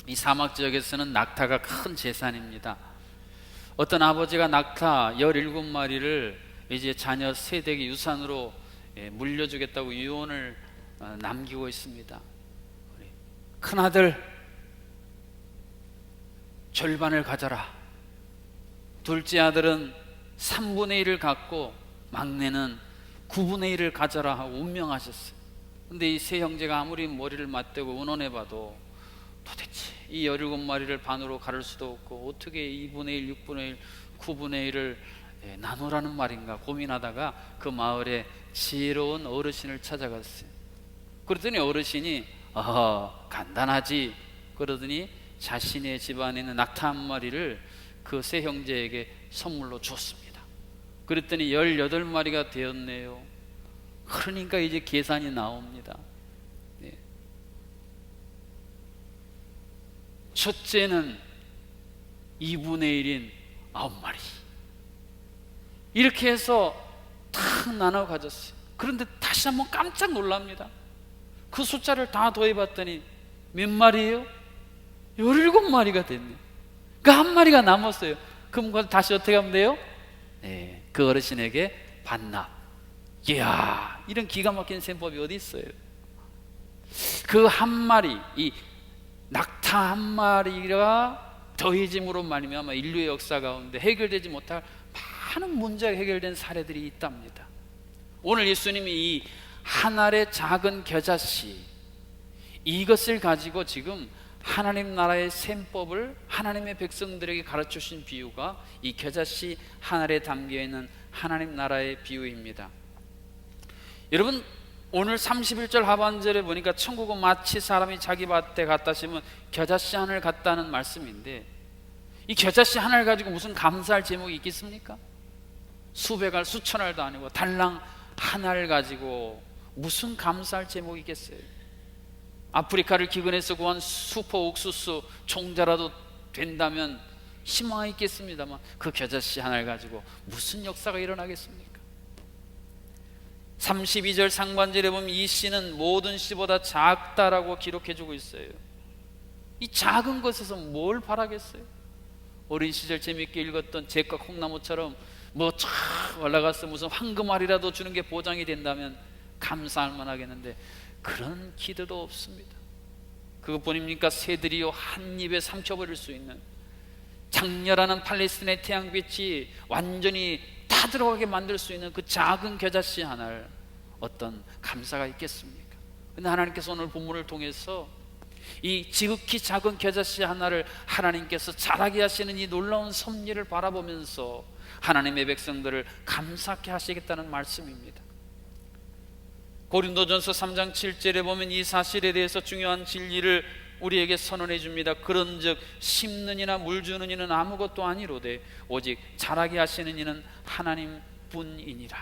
이 사막 지역에서는 낙타가 큰 재산입니다. 어떤 아버지가 낙타 17마리를 이제 자녀 세대에게 유산으로 물려주겠다고 유언을 남기고 있습니다. 큰아들 절반을 가져라. 둘째 아들은 3분의 1을 갖고 막내는 9분의 1을 가져라 하고 운명하셨어요. 근데 이 세 형제가 아무리 머리를 맞대고 의논해봐도 도대체 이 17마리를 반으로 가를 수도 없고 어떻게 2분의 1, 6분의 1, 9분의 1을 나누라는 말인가 고민하다가 그 마을에 지혜로운 어르신을 찾아갔어요. 그랬더니 어르신이 간단하지 그러더니 자신의 집안에 있는 낙타 한 마리를 그 세 형제에게 선물로 줬습니다. 그랬더니 18마리가 되었네요. 그러니까 이제 계산이 나옵니다. 첫째는 2분의 1인 9마리 이렇게 해서 탁 나눠 가졌어요. 그런데 다시 한번 깜짝 놀랍니다. 그 숫자를 다 더해봤더니 몇 마리예요? 17마리가 됐네요. 그 한 마리가 남았어요. 그럼 그걸 다시 어떻게 하면 돼요? 그 어르신에게 반납. 이야, 이런 기가 막힌 셈법이 어디 있어요? 그 한 마리, 이 낙타 한 마리가 더해짐으로 말미암아 인류의 역사 가운데 해결되지 못할 많은 문제가 해결된 사례들이 있답니다. 오늘 예수님이 이 한 알의 작은 겨자씨 이것을 가지고 지금 하나님 나라의 셈법을 하나님의 백성들에게 가르쳐 주신 비유가 이 겨자씨 한 알에 담겨있는 하나님 나라의 비유입니다. 여러분, 오늘 31절 하반절에 보니까 천국은 마치 사람이 자기 밭에 갔다 심은 겨자씨 하나를 갖다는 말씀인데, 이 겨자씨 하나를 가지고 무슨 감사할 제목이 있겠습니까? 수백 알 수천 알도 아니고 달랑 하나를 가지고 무슨 감사할 제목이 있겠어요? 아프리카를 기근해서 구한 슈퍼 옥수수 종자라도 된다면 희망이 있겠습니다만 그 겨자씨 하나를 가지고 무슨 역사가 일어나겠습니까? 32절 상반절에 보면 이 씨는 모든 씨보다 작다라고 기록해주고 있어요. 이 작은 것에서 뭘 바라겠어요? 어린 시절 재밌게 읽었던 잭과 콩나무처럼 뭐 쫙 올라가서 무슨 황금알이라도 주는 게 보장이 된다면 감사할 만하겠는데 그런 기대도 없습니다. 그것뿐입니까? 새들이요 한 입에 삼켜버릴 수 있는 장렬하는 팔레스틴의 태양빛이 완전히 다 들어가게 만들 수 있는 그 작은 겨자씨 하나를 어떤 감사가 있겠습니까? 근데 하나님께서 오늘 본문을 통해서 이 지극히 작은 겨자씨 하나를 하나님께서 자라게 하시는 이 놀라운 섭리를 바라보면서 하나님의 백성들을 감사케 하시겠다는 말씀입니다. 고린도전서 3장 7절에 보면 이 사실에 대해서 중요한 진리를 우리에게 선언해 줍니다. 그런즉 심는 이나 물 주는 이는 아무것도 아니로되 오직 자라게 하시는 이는 하나님뿐이니라.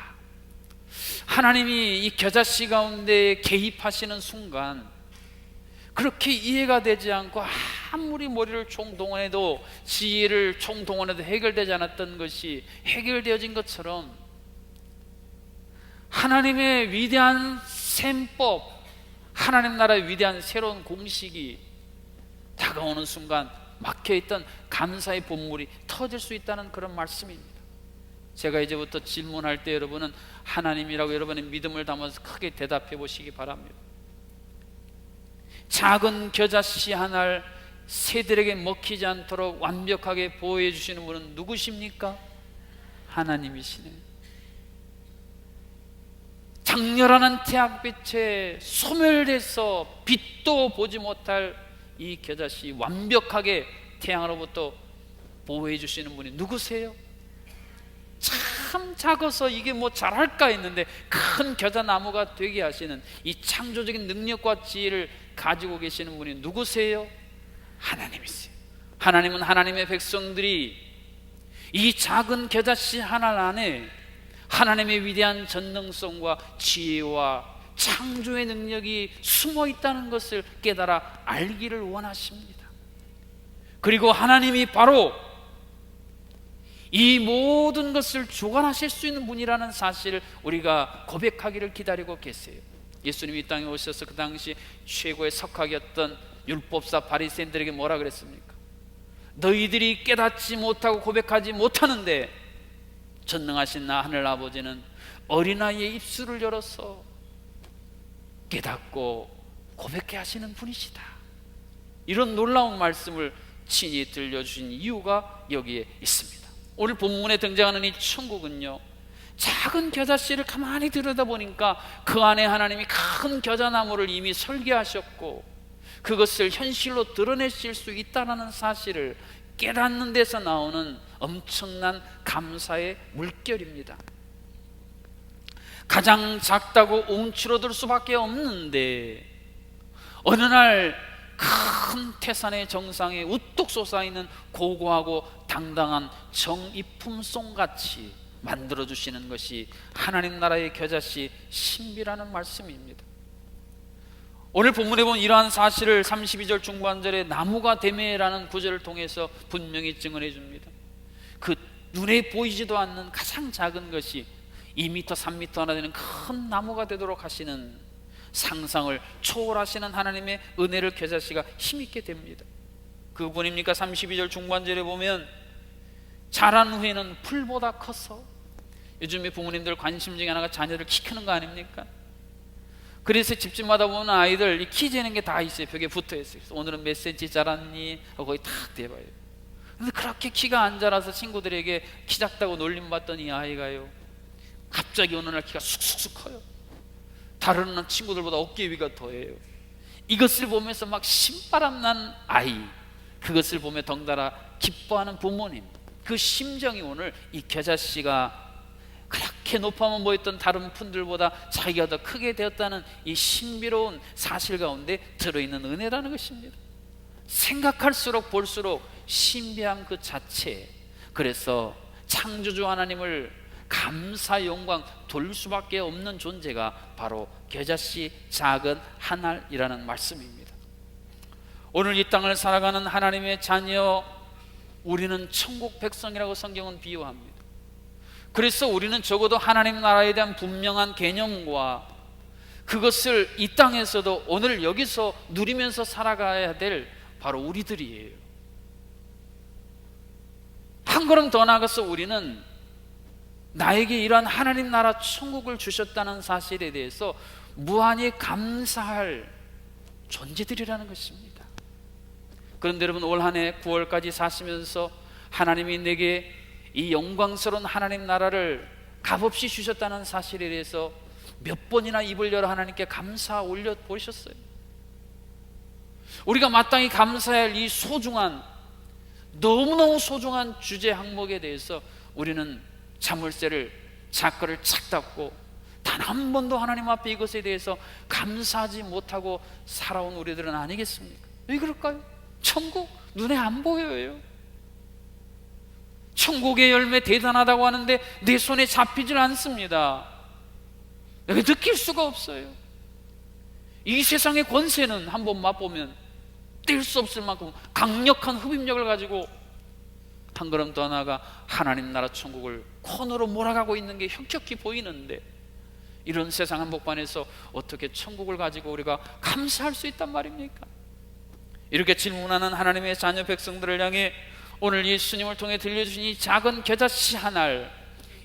하나님이 이 겨자씨 가운데 개입하시는 순간 그렇게 이해가 되지 않고 아무리 머리를 총동원해도 지혜를 총동원해도 해결되지 않았던 것이 해결되어진 것처럼 하나님의 위대한 셈법, 하나님 나라의 위대한 새로운 공식이 다가오는 순간 막혀있던 감사의 본물이 터질 수 있다는 그런 말씀입니다. 제가 이제부터 질문할 때 여러분은 하나님이라고 여러분의 믿음을 담아서 크게 대답해 보시기 바랍니다. 작은 겨자씨 하나를 새들에게 먹히지 않도록 완벽하게 보호해 주시는 분은 누구십니까? 하나님이시네. 장렬한 태양빛에 소멸돼서 빛도 보지 못할 이 겨자씨 완벽하게 태양으로부터 보호해 주시는 분이 누구세요? 참 작아서 이게 뭐 잘할까 했는데 큰 겨자나무가 되게 하시는 이 창조적인 능력과 지혜를 가지고 계시는 분이 누구세요? 하나님이세요. 하나님은 하나님의 백성들이 이 작은 겨자씨 하나 안에 하나님의 위대한 전능성과 지혜와 창조의 능력이 숨어 있다는 것을 깨달아 알기를 원하십니다. 그리고 하나님이 바로 이 모든 것을 주관하실 수 있는 분이라는 사실을 우리가 고백하기를 기다리고 계세요. 예수님이 이 땅에 오셔서 그 당시 최고의 석학이었던 율법사 바리새인들에게 뭐라 그랬습니까? 너희들이 깨닫지 못하고 고백하지 못하는데 전능하신 나 하늘 아버지는 어린아이의 입술을 열어서 깨닫고 고백해 하시는 분이시다. 이런 놀라운 말씀을 친히 들려주신 이유가 여기에 있습니다. 오늘 본문에 등장하는 이 천국은요, 작은 겨자씨를 가만히 들여다보니까 그 안에 하나님이 큰 겨자나무를 이미 설계하셨고 그것을 현실로 드러내실 수 있다는 사실을 깨닫는 데서 나오는 엄청난 감사의 물결입니다. 가장 작다고 움츠러들 수밖에 없는데 어느 날 큰 태산의 정상에 우뚝 솟아있는 고고하고 당당한 정이품송같이 만들어주시는 것이 하나님 나라의 겨자씨 신비라는 말씀입니다. 오늘 본문에 보면 이러한 사실을 32절 중반절에 나무가 되매라는 구절을 통해서 분명히 증언해 줍니다. 그 눈에 보이지도 않는 가장 작은 것이 2m, 3m 하나 되는 큰 나무가 되도록 하시는 상상을 초월하시는 하나님의 은혜를 겨자씨가 힘있게 됩니다. 그분입니까? 32절 중반절에 보면 자란 후에는 풀보다 커서, 요즘에 부모님들 관심 중에 하나가 자녀들 키 크는 거 아닙니까? 그래서 집집마다 보면 아이들 이 키 재는 게 다 있어요. 벽에 붙어 있어요. 그래서 오늘은 몇 센치 자랐니? 하고 거기 탁 대봐요. 근데 그렇게 키가 안 자라서 친구들에게 키 작다고 놀림받던 이 아이가요, 갑자기 어느 날 키가 쑥쑥쑥 커요. 다른 친구들보다 어깨 위가 더해요. 이것을 보면서 막 신바람 난 아이, 그것을 보며 덩달아 기뻐하는 부모님, 그 심정이 오늘 이 겨자씨가 그렇게 높아만 보였던 다른 푼들보다 자기가 더 크게 되었다는 이 신비로운 사실 가운데 들어있는 은혜라는 것입니다. 생각할수록 볼수록 신비한 그 자체, 그래서 창조주 하나님을 감사 영광 돌릴 수밖에 없는 존재가 바로 겨자씨 작은 한 알이라는 말씀입니다. 오늘 이 땅을 살아가는 하나님의 자녀, 우리는 천국 백성이라고 성경은 비유합니다. 그래서 우리는 적어도 하나님 나라에 대한 분명한 개념과 그것을 이 땅에서도 오늘 여기서 누리면서 살아가야 될 바로 우리들이에요. 한 걸음 더 나아가서 우리는 나에게 이러한 하나님 나라 천국을 주셨다는 사실에 대해서 무한히 감사할 존재들이라는 것입니다. 그런데 여러분, 올 한 해 9월까지 사시면서 하나님이 내게 이 영광스러운 하나님 나라를 값없이 주셨다는 사실에 대해서 몇 번이나 입을 열어 하나님께 감사 올려 보셨어요? 우리가 마땅히 감사해야 할 이 소중한, 너무너무 소중한 주제 항목에 대해서 우리는 자물쇠를, 자크를 착 닫고 단 한 번도 하나님 앞에 이것에 대해서 감사하지 못하고 살아온 우리들은 아니겠습니까? 왜 그럴까요? 천국 눈에 안 보여요. 천국의 열매 대단하다고 하는데 내 손에 잡히질 않습니다. 내가 느낄 수가 없어요. 이 세상의 권세는 한번 맛보면 뗄 수 없을 만큼 강력한 흡입력을 가지고 한 걸음 더 나아가 하나님 나라 천국을 코너로 몰아가고 있는 게 혁혁히 보이는데, 이런 세상 한복판에서 어떻게 천국을 가지고 우리가 감사할 수 있단 말입니까? 이렇게 질문하는 하나님의 자녀 백성들을 향해 오늘 예수님을 통해 들려주신 이 작은 겨자씨 한 알,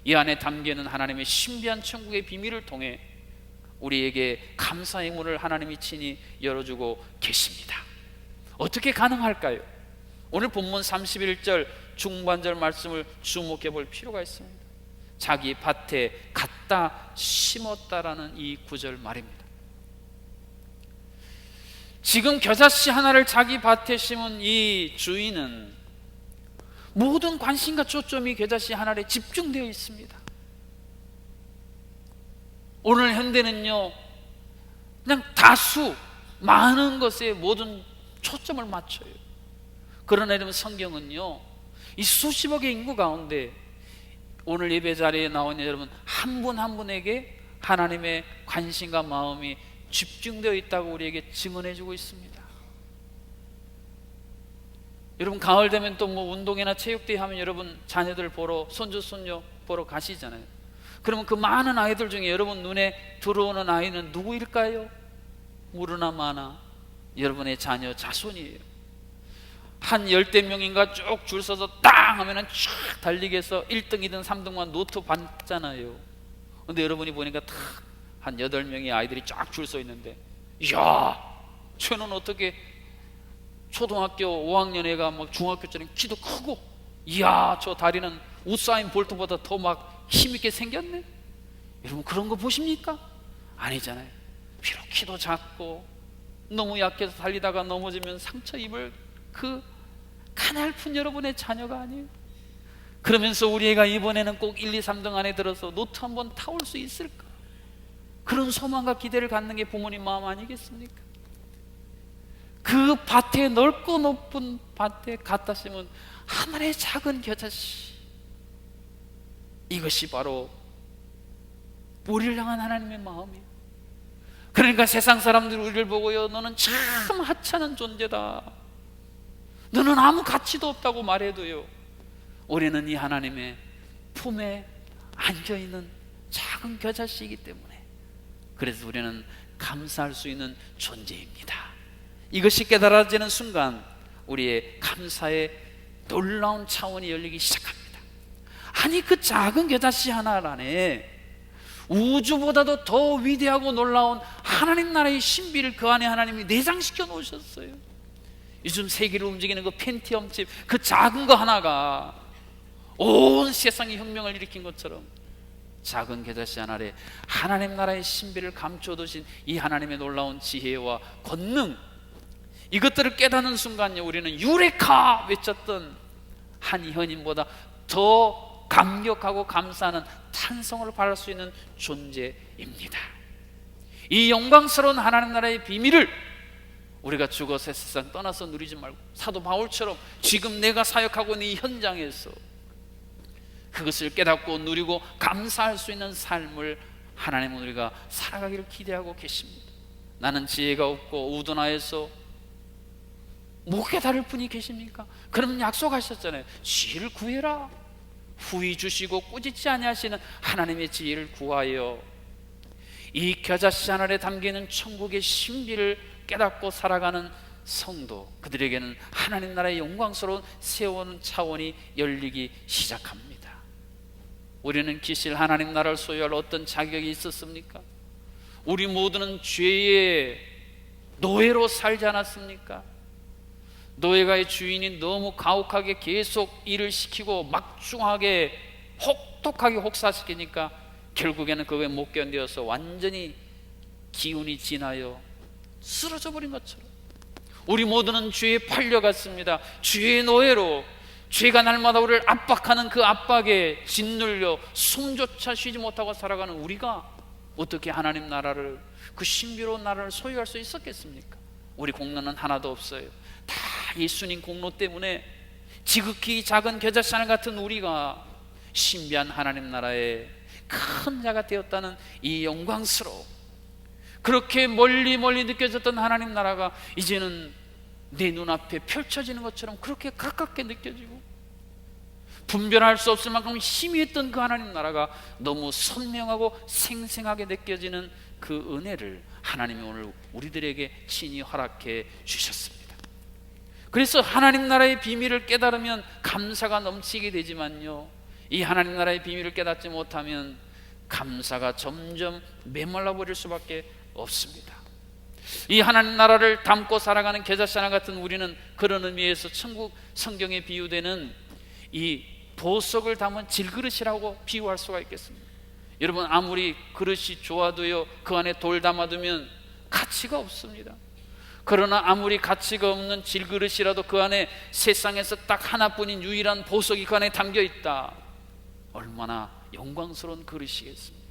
이 안에 담겨있는 하나님의 신비한 천국의 비밀을 통해 우리에게 감사의 문을 하나님이 친히 열어주고 계십니다. 어떻게 가능할까요? 오늘 본문 31절 중반절 말씀을 주목해 볼 필요가 있습니다. 자기 밭에 갖다 심었다라는 이 구절 말입니다. 지금 겨자씨 하나를 자기 밭에 심은 이 주인은 모든 관심과 초점이 겨자씨 하나에 집중되어 있습니다. 오늘 현대는요, 그냥 다수 많은 것에 모든 초점을 맞춰요. 그러나 여러분, 성경은요, 이 수십억의 인구 가운데 오늘 예배 자리에 나온 여러분 한 분 한 분에게 하나님의 관심과 마음이 집중되어 있다고 우리에게 증언해 주고 있습니다. 여러분, 가을 되면 또 뭐 운동회나 체육대회 하면 여러분 자녀들 보러, 손주 손녀 보러 가시잖아요. 그러면 그 많은 아이들 중에 여러분 눈에 들어오는 아이는 누구일까요? 무르나 마나 여러분의 자녀 자손이에요. 한 열댓 명인가 쭉 줄 서서 땅 하면은 쫙 달리게 해서 1등, 2등, 3등만 노트 받잖아요. 근데 여러분이 보니까 한 8명의 아이들이 쫙 줄 서 있는데, 이야, 쟤는 어떻게 초등학교 5학년 애가 막 중학교처럼 키도 크고, 이야, 저 다리는 우사인 볼트보다 더 막 힘있게 생겼네. 여러분 그런 거 보십니까? 아니잖아요. 비록 키도 작고 너무 약해서 달리다가 넘어지면 상처 입을 그 가냘픈 여러분의 자녀가 아니에요. 그러면서 우리 애가 이번에는 꼭 1, 2, 3등 안에 들어서 노트 한번 타올 수 있을까? 그런 소망과 기대를 갖는 게 부모님 마음 아니겠습니까? 그 밭에, 넓고 높은 밭에 갖다 심은 하나의 작은 겨자씨, 이것이 바로 우리를 향한 하나님의 마음이에요. 그러니까 세상 사람들이 우리를 보고요, 너는 참 하찮은 존재다, 너는 아무 가치도 없다고 말해도요, 우리는 이 하나님의 품에 안겨있는 작은 겨자씨이기 때문에, 그래서 우리는 감사할 수 있는 존재입니다. 이것이 깨달아지는 순간 우리의 감사의 놀라운 차원이 열리기 시작합니다. 아니, 그 작은 겨자씨 하나 안에 우주보다도 더 위대하고 놀라운 하나님 나라의 신비를 그 안에 하나님이 내장시켜 놓으셨어요. 요즘 세계를 움직이는 그 펜티엄 칩, 그 작은 거 하나가 온 세상에 혁명을 일으킨 것처럼 작은 겨자씨 하나에 하나님 나라의 신비를 감춰두신 이 하나님의 놀라운 지혜와 권능, 이것들을 깨닫는 순간요, 우리는 유레카 외쳤던 한 현인보다 더 감격하고 감사하는 찬성을 받을 수 있는 존재입니다. 이 영광스러운 하나님 나라의 비밀을 우리가 죽어서 세상 떠나서 누리지 말고, 사도 바울처럼 지금 내가 사역하고 있는 이 현장에서 그것을 깨닫고 누리고 감사할 수 있는 삶을 하나님은 우리가 살아가기를 기대하고 계십니다. 나는 지혜가 없고 우둔하여서 못 깨달을 분이 계십니까? 그러면 약속하셨잖아요. 지혜를 구해라. 후히 주시고 꾸짖지 아니하시는 하나님의 지혜를 구하여 이 겨자씨 하나에 담기는 천국의 신비를 깨닫고 살아가는 성도, 그들에게는 하나님 나라의 영광스러운 새로운 차원이 열리기 시작합니다. 우리는 기실 하나님 나라를 소유할 어떤 자격이 있었습니까? 우리 모두는 죄의 노예로 살지 않았습니까? 노예가의 주인이 너무 가혹하게 계속 일을 시키고 막중하게 혹독하게 혹사시키니까 결국에는 그거에 못 견뎌서 완전히 기운이 지나여 쓰러져 버린 것처럼 우리 모두는 죄에 팔려갔습니다. 죄의 노예로, 죄가 날마다 우리를 압박하는 그 압박에 짓눌려 숨조차 쉬지 못하고 살아가는 우리가 어떻게 하나님 나라를, 그 신비로운 나라를 소유할 수 있었겠습니까? 우리 공로는 하나도 없어요. 다 예수님 공로 때문에 지극히 작은 겨자씨 하나 같은 우리가 신비한 하나님 나라의 큰 자가 되었다는 이 영광스러움, 그렇게 멀리 멀리 느껴졌던 하나님 나라가 이제는 내 눈앞에 펼쳐지는 것처럼 그렇게 가깝게 느껴지고, 분별할 수 없을 만큼 희미했던 그 하나님 나라가 너무 선명하고 생생하게 느껴지는 그 은혜를 하나님이 오늘 우리들에게 친히 허락해 주셨습니다. 그래서 하나님 나라의 비밀을 깨달으면 감사가 넘치게 되지만요, 이 하나님 나라의 비밀을 깨닫지 못하면 감사가 점점 메말라 버릴 수밖에 없습니다. 이 하나님 나라를 담고 살아가는 겨자씨 하나 같은 우리는 그런 의미에서 천국 성경에 비유되는 이 보석을 담은 질그릇이라고 비유할 수가 있겠습니다. 여러분, 아무리 그릇이 좋아도요, 그 안에 돌 담아두면 가치가 없습니다. 그러나 아무리 가치가 없는 질그릇이라도 그 안에 세상에서 딱 하나뿐인 유일한 보석이 그 안에 담겨 있다, 얼마나 영광스러운 그릇이겠습니까?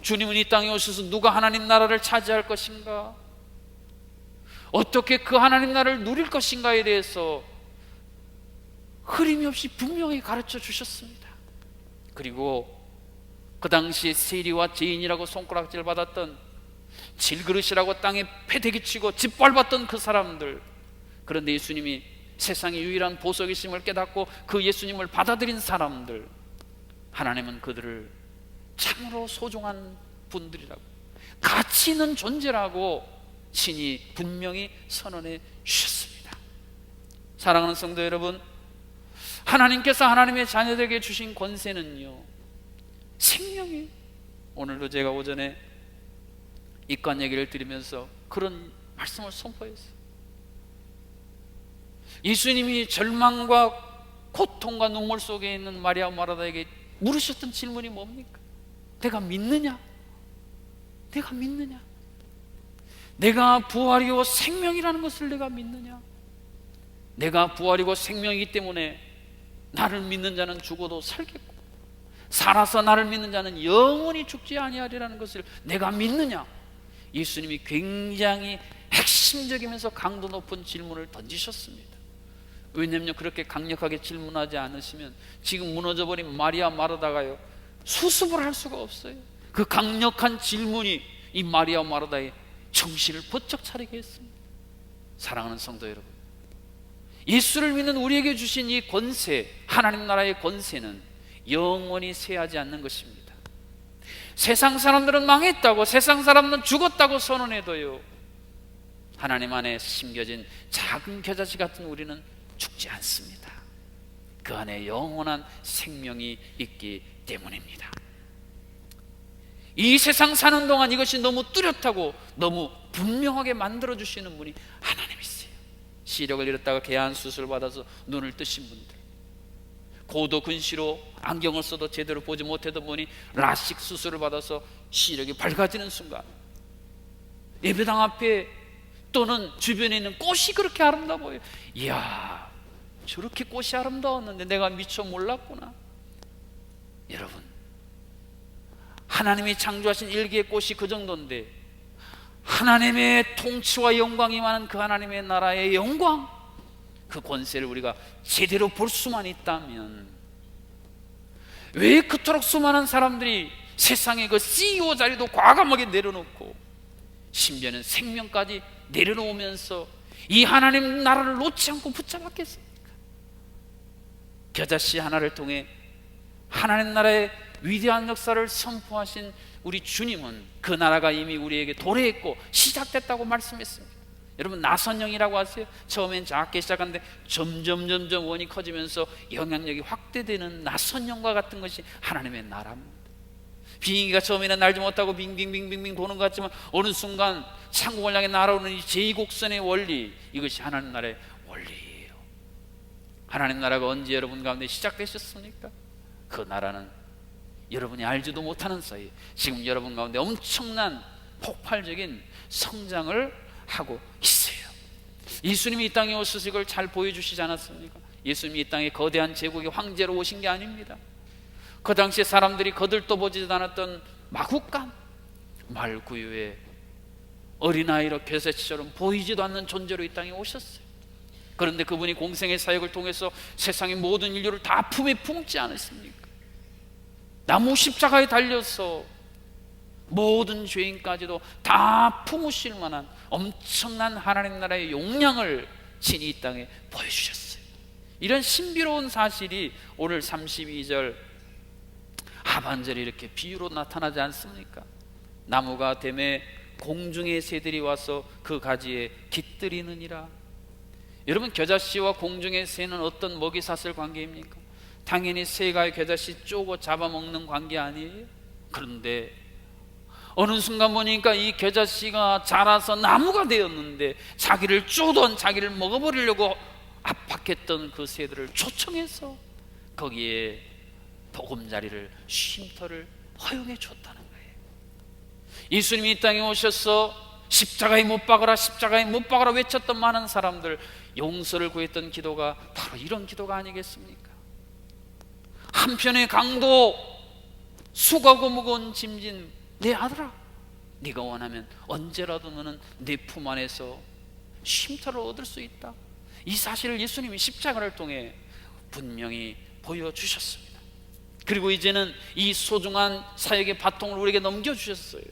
주님은 이 땅에 오셔서 누가 하나님 나라를 차지할 것인가, 어떻게 그 하나님 나라를 누릴 것인가에 대해서 흐림이 없이 분명히 가르쳐 주셨습니다. 그리고 그 당시에 세리와 죄인이라고 손가락질 받았던, 질그릇이라고 땅에 패대기치고 짓밟았던 그 사람들, 그런데 예수님이 세상의 유일한 보석이심을 깨닫고 그 예수님을 받아들인 사람들, 하나님은 그들을 참으로 소중한 분들이라고, 가치 있는 존재라고 친히 분명히 선언해 주셨습니다. 사랑하는 성도 여러분, 하나님께서 하나님의 자녀들에게 주신 권세는요, 생명이에요. 오늘도 제가 오전에 입관 얘기를 드리면서 그런 말씀을 선포했어요. 예수님이 절망과 고통과 눈물 속에 있는 마리아 마르다에게 물으셨던 질문이 뭡니까? 내가 믿느냐? 내가 믿느냐? 내가 부활이요 생명이라는 것을 내가 믿느냐? 내가 부활이고 생명이기 때문에 나를 믿는 자는 죽어도 살겠고 살아서 나를 믿는 자는 영원히 죽지 아니하리라는 것을 내가 믿느냐? 예수님이 굉장히 핵심적이면서 강도 높은 질문을 던지셨습니다. 왜냐하면 그렇게 강력하게 질문하지 않으시면 지금 무너져버린 마리아 마르다가요 수습을 할 수가 없어요. 그 강력한 질문이 이 마리아 마르다의 정신을 번쩍 차리게 했습니다. 사랑하는 성도 여러분, 예수를 믿는 우리에게 주신 이 권세, 하나님 나라의 권세는 영원히 쇠하지 않는 것입니다. 세상 사람들은 망했다고, 세상 사람들은 죽었다고 선언해도요, 하나님 안에 심겨진 작은 겨자씨 같은 우리는 죽지 않습니다. 그 안에 영원한 생명이 있기 때문입니다. 이 세상 사는 동안 이것이 너무 뚜렷하고 너무 분명하게 만들어주시는 분이 하나님이세요. 시력을 잃었다가 개안 수술을 받아서 눈을 뜨신 분들, 고도 근시로 안경을 써도 제대로 보지 못하던 분이 라식 수술을 받아서 시력이 밝아지는 순간, 예배당 앞에 또는 주변에 있는 꽃이 그렇게 아름다워요. 이야, 저렇게 꽃이 아름다웠는데 내가 미처 몰랐구나. 여러분, 하나님이 창조하신 일개의 꽃이 그 정도인데 하나님의 통치와 영광이 많은 그 하나님의 나라의 영광, 그 권세를 우리가 제대로 볼 수만 있다면 왜 그토록 수많은 사람들이 세상의 그 CEO 자리도 과감하게 내려놓고 심지어는 생명까지 내려놓으면서 이 하나님 나라를 놓지 않고 붙잡았겠습니까? 겨자씨 하나를 통해 하나님 나라의 위대한 역사를 선포하신 우리 주님은 그 나라가 이미 우리에게 도래했고 시작됐다고 말씀했습니다. 여러분, 나선형이라고 아세요? 처음엔 작게 시작하는데 점점 원이 커지면서 영향력이 확대되는 나선형과 같은 것이 하나님의 나라입니다. 비행기가 처음에는 날지 못하고 빙빙빙빙 도는 것 같지만 어느 순간 천국을 향해 날아오는 이 제2곡선의 원리, 이것이 하나님 나라의 원리예요. 하나님 나라가 언제 여러분 가운데 시작되셨습니까? 그 나라는 여러분이 알지도 못하는 사이에 지금 여러분 가운데 엄청난 폭발적인 성장을 하고 있어요. 예수님이 이 땅에 오셔서 이걸 잘 보여주시지 않았습니까? 예수님이 이 땅에 거대한 제국의 황제로 오신 게 아닙니다. 그 당시에 사람들이 거들떠 보지도 않았던 마구간 말구유의 어린아이로 겨자씨처럼 보이지도 않는 존재로 이 땅에 오셨어요. 그런데 그분이 공생의 사역을 통해서 세상의 모든 인류를 다 품에 품지 않았습니까? 나무 십자가에 달려서 모든 죄인까지도 다 품으실 만한 엄청난 하나님 나라의 용량을 친히 이 땅에 보여주셨어요. 이런 신비로운 사실이 오늘 32절 하반절에 이렇게 비유로 나타나지 않습니까? 나무가 됨에 공중의 새들이 와서 그 가지에 깃들이느니라. 여러분, 겨자씨와 공중의 새는 어떤 먹이사슬 관계입니까? 당연히 새가 겨자씨 쪼고 잡아먹는 관계 아니에요? 그런데 어느 순간 보니까 이 겨자씨가 자라서 나무가 되었는데 자기를 쪼던, 자기를 먹어버리려고 압박했던 그 새들을 초청해서 거기에 보금자리를, 쉼터를 허용해 줬다는 거예요. 예수님이 이 땅에 오셔서 십자가에 못 박으라, 십자가에 못 박으라 외쳤던 많은 사람들 용서를 구했던 기도가 바로 이런 기도가 아니겠습니까? 한편의 강도, 수고하고 무거운 짐진 내 아들아, 네가 원하면 언제라도 너는 내 품 안에서 쉼터를 얻을 수 있다. 이 사실을 예수님이 십자가를 통해 분명히 보여주셨습니다. 그리고 이제는 이 소중한 사역의 바통을 우리에게 넘겨주셨어요.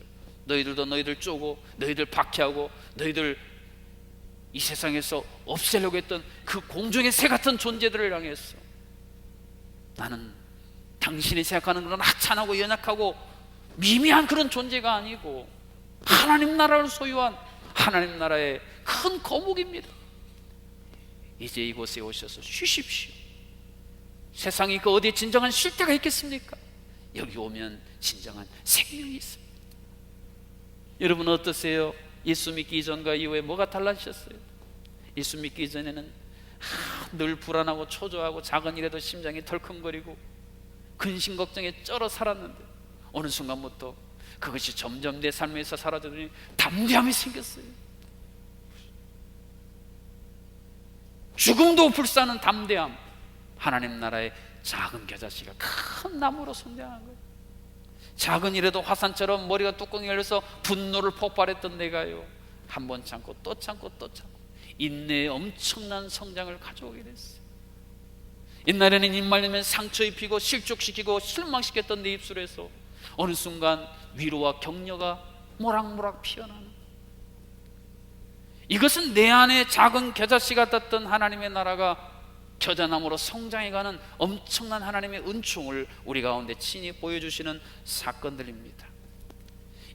너희들도 너희들 쪼고 너희들 박해하고 너희들 이 세상에서 없애려고 했던 그 공중의 새 같은 존재들을 향해서 나는 당신이 생각하는 그런 하찮고 연약하고 미미한 그런 존재가 아니고 하나님 나라를 소유한 하나님 나라의 큰 거목입니다. 이제 이곳에 오셔서 쉬십시오. 세상이 그 어디에 진정한 쉴 데가 있겠습니까? 여기 오면 진정한 생명이 있습니다. 여러분 어떠세요? 예수 믿기 이전과 이후에 뭐가 달라지셨어요? 예수 믿기 이전에는 늘 불안하고 초조하고 작은 일에도 심장이 덜컹거리고 근심 걱정에 쩔어 살았는데 어느 순간부터 그것이 점점 내 삶에서 사라지더니 담대함이 생겼어요. 죽음도 불사는 담대함. 하나님 나라의 작은 겨자씨가 큰 나무로 성장한 거예요. 작은 일에도 화산처럼 머리가 뚜껑이 열려서 분노를 폭발했던 내가요, 한 번 참고 또 참고 또 참고 인내의 엄청난 성장을 가져오게 됐어요. 옛날에는 입 말리면 상처 입히고 실족시키고 실망시켰던 내 입술에서 어느 순간 위로와 격려가 모락모락 피어나는, 이것은 내 안에 작은 겨자씨 같았던 하나님의 나라가 겨자나무로 성장해가는 엄청난 하나님의 은총을 우리 가운데 친히 보여주시는 사건들입니다.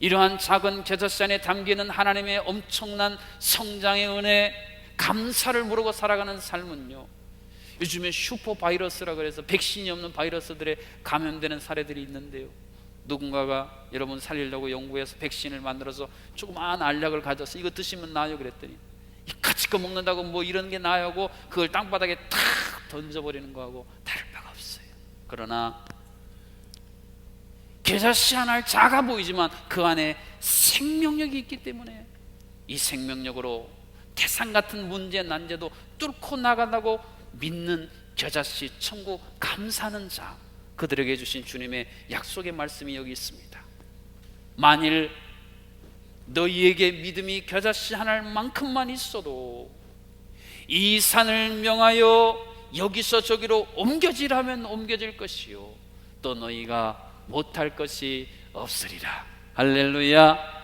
이러한 작은 겨자씨 안에 담기는 하나님의 엄청난 성장의 은혜, 감사를 모르고 살아가는 삶은요, 요즘에 슈퍼바이러스라 그래서 백신이 없는 바이러스들에 감염되는 사례들이 있는데요, 누군가가 여러분 살리려고 연구해서 백신을 만들어서 조그마한 알약을 가져서 이거 드시면 나아요 그랬더니 가지고 먹는다고 뭐 이런 게 나아요 하고 그걸 땅바닥에 탁 던져버리는 거하고 다를 바가 없어요. 그러나 겨자씨 하나 작아 보이지만 그 안에 생명력이 있기 때문에 이 생명력으로 태산 같은 문제 난제도 뚫고 나간다고 믿는 겨자씨 천국 감사하는 자, 그들에게 주신 주님의 약속의 말씀이 여기 있습니다. 만일 너희에게 믿음이 겨자씨 하나만큼만 있어도 이 산을 명하여 여기서 저기로 옮겨지라면 옮겨질 것이요 또 너희가 못할 것이 없으리라. 할렐루야.